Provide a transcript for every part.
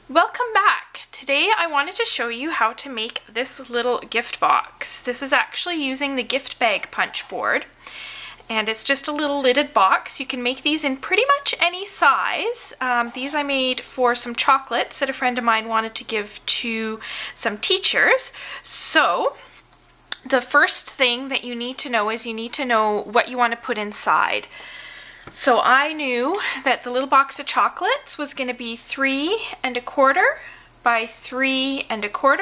Welcome back! Today I wanted to show you how to make this little gift box. This is actually using the gift bag punch board, and it's just a little lidded box. You can make these in pretty much any size. These I made for some chocolates that a friend of mine wanted to give to some teachers. So the first thing that you need to know is you need to know what you want to put inside. So I knew that the little box of chocolates was going to be 3 1/4 by 3 1/4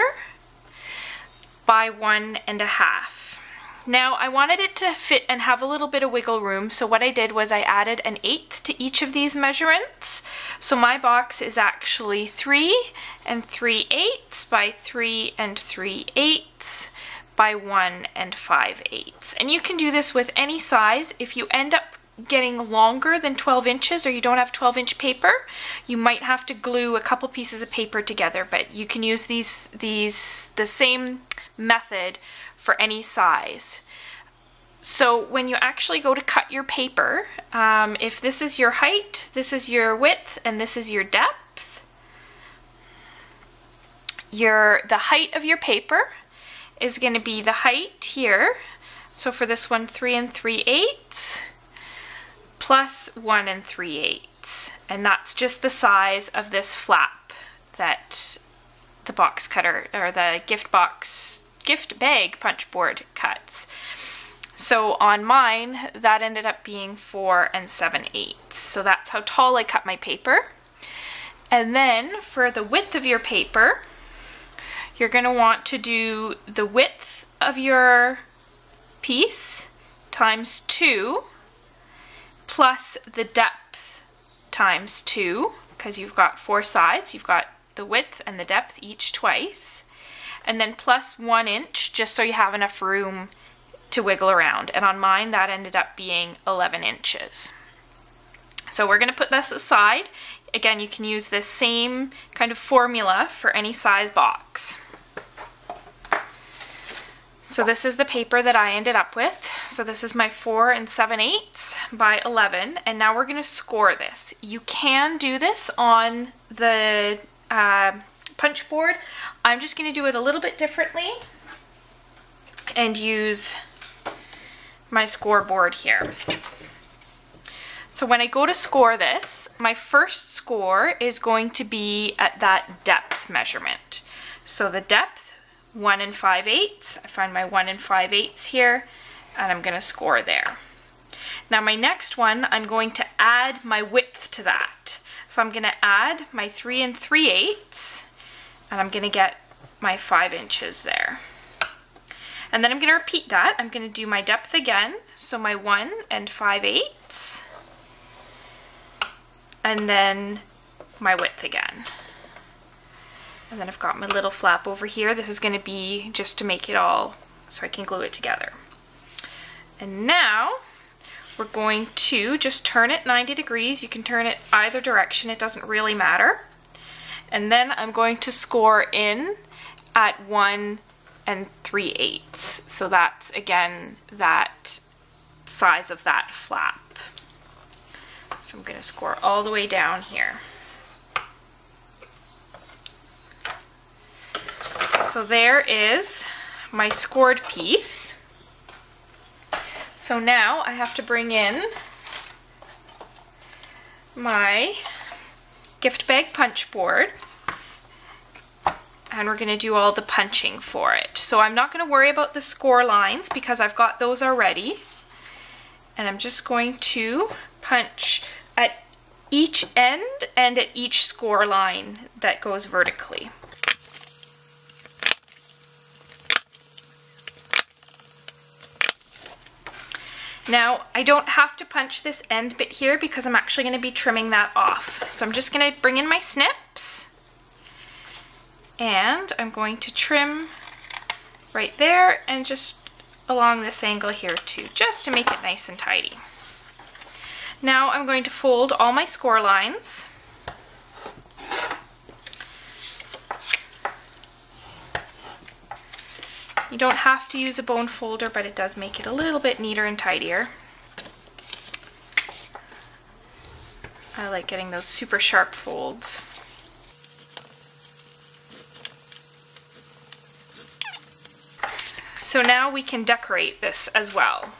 by 1 1/2. Now I wanted it to fit and have a little bit of wiggle room, so what I did was I added an 1/8 to each of these measurements. So my box is actually 3 3/8 by 3 3/8 by 1 5/8. And you can do this with any size. If you end up getting longer than 12 inches or you don't have 12-inch paper, you might have to glue a couple pieces of paper together, but you can use the same method for any size. So when you actually go to cut your paper, if this is your height, this is your width, and this is your depth, the height of your paper is going to be the height here. So for this one, 3 3/8 plus 1 3/8, and that's just the size of this flap that the box cutter or the gift bag punch board cuts. So on mine that ended up being 4 7/8. So that's how tall I cut my paper. And then for the width of your paper, you're going to want to do the width of your piece times 2 plus the depth times 2, because you've got 4 sides. You've got the width and the depth each twice, and then plus 1 inch just so you have enough room to wiggle around. And on mine that ended up being 11 inches. So we're going to put this aside. Again, you can use this same kind of formula for any size box. So this is the paper that I ended up with. So this is my 4 7/8 by 11, and now we're going to score this. You can do this on the punch board. I'm just going to do it a little bit differently and use my scoreboard here. So when I go to score this, my first score is going to be at that depth measurement. So the depth, 1 5/8. I find my 1 5/8 here, and I'm going to score there. Now my next one, I'm going to add my width to that. So I'm going to add my 3 3/8, and I'm going to get my 5 inches there. And then I'm going to repeat that. I'm going to do my depth again. So my 1 5/8, and then my width again. And then I've got my little flap over here. This is going to be just to make it all so I can glue it together. And now we're going to just turn it 90 degrees. You can turn it either direction, it doesn't really matter. And then I'm going to score in at 1 3/8. So that's again that size of that flap. So I'm going to score all the way down here. So there is my scored piece. So now I have to bring in my gift bag punch board, and we're going to do all the punching for it. So I'm not going to worry about the score lines because I've got those already. And I'm just going to punch at each end and at each score line that goes vertically. Now, I don't have to punch this end bit here because I'm actually going to be trimming that off. So I'm just going to bring in my snips, and I'm going to trim right there and just along this angle here too, just to make it nice and tidy. Now I'm going to fold all my score lines. You don't have to use a bone folder, but it does make it a little bit neater and tidier. I like getting those super sharp folds. So now we can decorate this as well.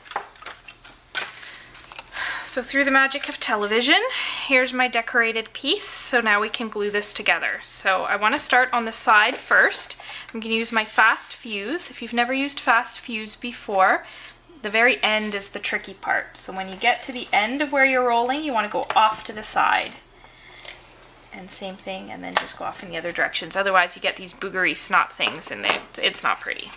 So through the magic of television, here's my decorated piece. So now we can glue this together. So I want to start on the side first. I'm going to use my fast fuse. If you've never used fast fuse before, the very end is the tricky part. So when you get to the end of where you're rolling, you want to go off to the side. And same thing, and then just go off in the other directions. Otherwise you get these boogery snot things and it's not pretty.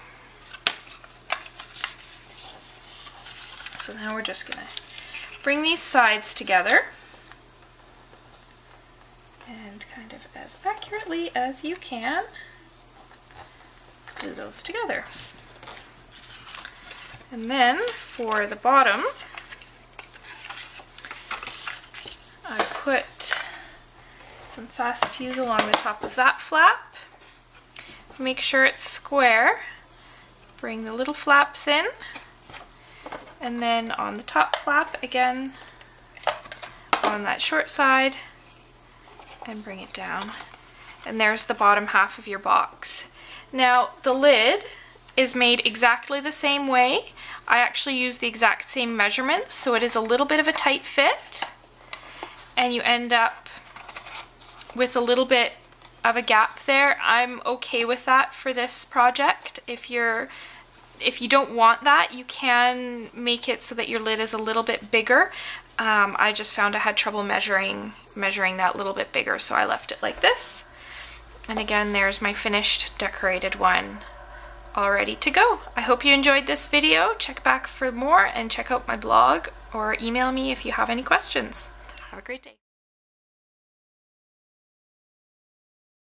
So now we're just going to bring these sides together and kind of as accurately as you can glue those together. And then for the bottom, I put some fast fuse along the top of that flap. Make sure it's square. Bring the little flaps in. And then on the top flap again, on that short side, and bring it down. And there's the bottom half of your box. Now the lid is made exactly the same way. I actually use the exact same measurements, so it is a little bit of a tight fit, and you end up with a little bit of a gap there. I'm okay with that for this project. If you don't want that, you can make it so that your lid is a little bit bigger. I just found I had trouble measuring that little bit bigger, so I left it like this. And again, there's my finished decorated one all ready to go. I hope you enjoyed this video. Check back for more and check out my blog or email me if you have any questions. Have a great day.